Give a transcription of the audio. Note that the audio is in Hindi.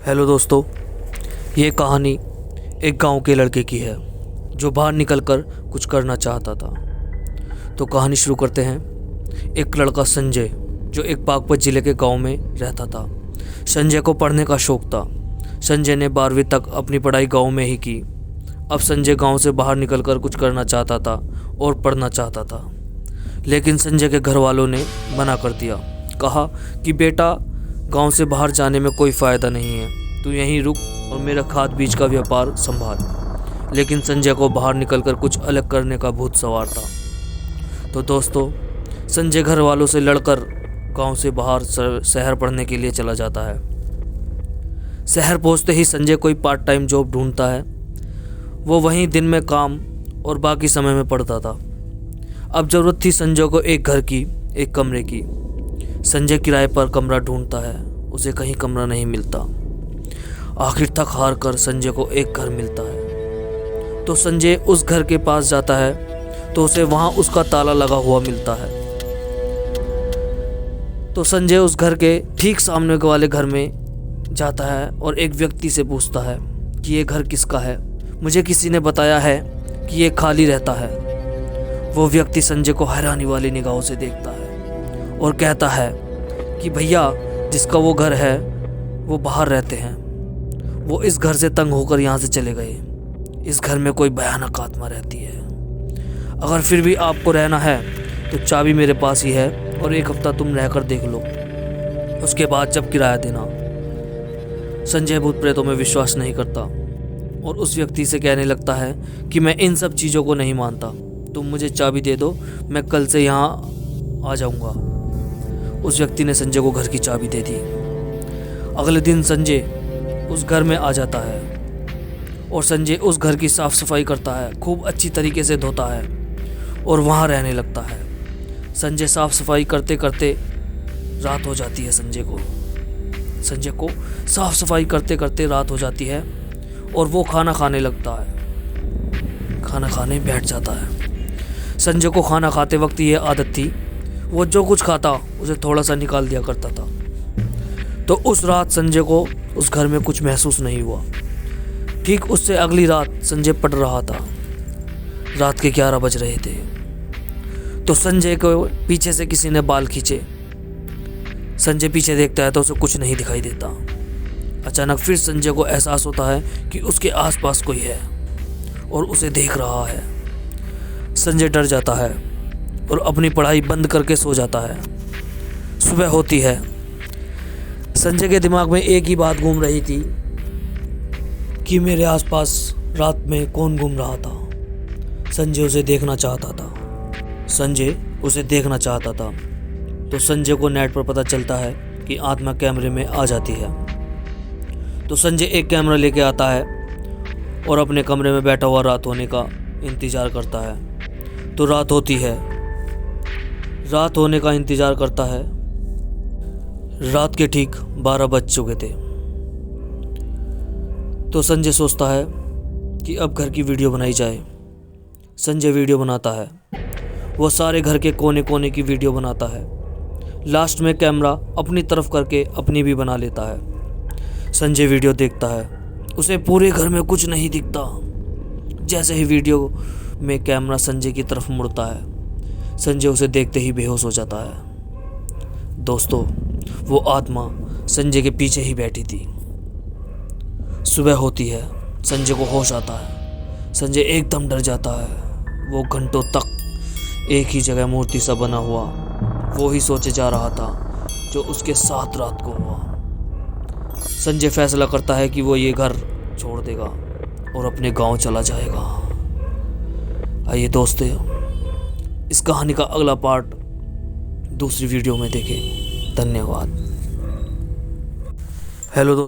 हेलो दोस्तों, ये कहानी एक गांव के लड़के की है जो बाहर निकलकर कुछ करना चाहता था। तो कहानी शुरू करते हैं। एक लड़का संजय जो एक बागपत ज़िले के गांव में रहता था। संजय को पढ़ने का शौक़ था। संजय ने 12वीं तक अपनी पढ़ाई गांव में ही की। अब संजय गांव से बाहर निकलकर कुछ करना चाहता था और पढ़ना चाहता था, लेकिन संजय के घर वालों ने मना कर दिया। कहा कि बेटा, गांव से बाहर जाने में कोई फ़ायदा नहीं है, तू यहीं रुक और मेरा खाद बीज का व्यापार संभाल। लेकिन संजय को बाहर निकलकर कुछ अलग करने का भूत सवार था। तो दोस्तों, संजय घर वालों से लड़कर गांव से बाहर शहर पढ़ने के लिए चला जाता है। शहर पहुंचते ही संजय कोई पार्ट टाइम जॉब ढूंढता है। वो वहीं दिन में काम और बाकी समय में पढ़ता था। अब ज़रूरत थी संजय को एक घर की, एक कमरे की। संजय किराए पर कमरा ढूंढता है, उसे कहीं कमरा नहीं मिलता। आखिर थक हार कर संजय को एक घर मिलता है। तो संजय उस घर के पास जाता है तो उसे वहाँ उसका ताला लगा हुआ मिलता है। तो संजय उस घर के ठीक सामने वाले घर में जाता है और एक व्यक्ति से पूछता है कि ये घर किसका है। मुझे किसी ने बताया है कि ये खाली रहता है। वो व्यक्ति संजय को हैरानी वाली निगाहों से देखता है और कहता है कि भैया, जिसका वो घर है वो बाहर रहते हैं। वो इस घर से तंग होकर यहाँ से चले गए। इस घर में कोई भयानक आत्मा रहती है। अगर फिर भी आपको रहना है तो चाबी मेरे पास ही है और एक हफ्ता तुम रहकर देख लो, उसके बाद जब किराया देना। संजय भूत प्रेतों में विश्वास नहीं करता और उस व्यक्ति से कहने लगता है कि मैं इन सब चीज़ों को नहीं मानता, तुम मुझे चाबी दे दो, मैं कल से यहाँ आ जाऊँगा। उस व्यक्ति ने संजय को घर की चाबी दे दी। अगले दिन संजय उस घर में आ जाता है और संजय उस घर की साफ़ सफाई करता है, खूब अच्छी तरीके से धोता है और वहाँ रहने लगता है। संजय साफ़ सफाई करते करते रात हो जाती है। संजय को साफ़ सफाई करते करते रात हो जाती है और वो खाना खाने लगता है। खाना खाने बैठ जाता है। संजय को खाना खाते वक्त ये आदत थी, वो जो कुछ खाता उसे थोड़ा सा निकाल दिया करता था। तो उस रात संजय को उस घर में कुछ महसूस नहीं हुआ। ठीक उससे अगली रात संजय पढ़ रहा था। रात के 11 बज रहे थे। तो संजय को पीछे से किसी ने बाल खींचे। संजय पीछे देखता है तो उसे कुछ नहीं दिखाई देता। अचानक फिर संजय को एहसास होता है कि उसके आसपास कोई है और उसे देख रहा है। संजय डर जाता है और अपनी पढ़ाई बंद करके सो जाता है। सुबह होती है। संजय के दिमाग में एक ही बात घूम रही थी कि मेरे आसपास रात में कौन घूम रहा था। संजय उसे देखना चाहता था। तो संजय को नेट पर पता चलता है कि आत्मा कैमरे में आ जाती है। तो संजय एक कैमरा लेके आता है और अपने कमरे में बैठा हुआ रात होने का इंतज़ार करता है। तो रात होती है। रात होने का इंतज़ार करता है। रात के ठीक 12 बज चुके थे। तो संजय सोचता है कि अब घर की वीडियो बनाई जाए। संजय वीडियो बनाता है। वो सारे घर के कोने कोने की वीडियो बनाता है। लास्ट में कैमरा अपनी तरफ करके अपनी भी बना लेता है। संजय वीडियो देखता है। उसे पूरे घर में कुछ नहीं दिखता। जैसे ही वीडियो में कैमरा संजय की तरफ मुड़ता है, संजय उसे देखते ही बेहोश हो जाता है। दोस्तों, वो आत्मा संजय के पीछे ही बैठी थी। सुबह होती है। संजय को होश आता है। संजय एकदम डर जाता है। वो घंटों तक एक ही जगह मूर्ति सा बना हुआ वो ही सोचे जा रहा था जो उसके साथ रात को हुआ। संजय फैसला करता है कि वो ये घर छोड़ देगा और अपने गांव चला जाएगा। आइए दोस्तों, इस कहानी का अगला पार्ट दूसरी वीडियो में देखें। धन्यवाद। हेलो दोस्तों।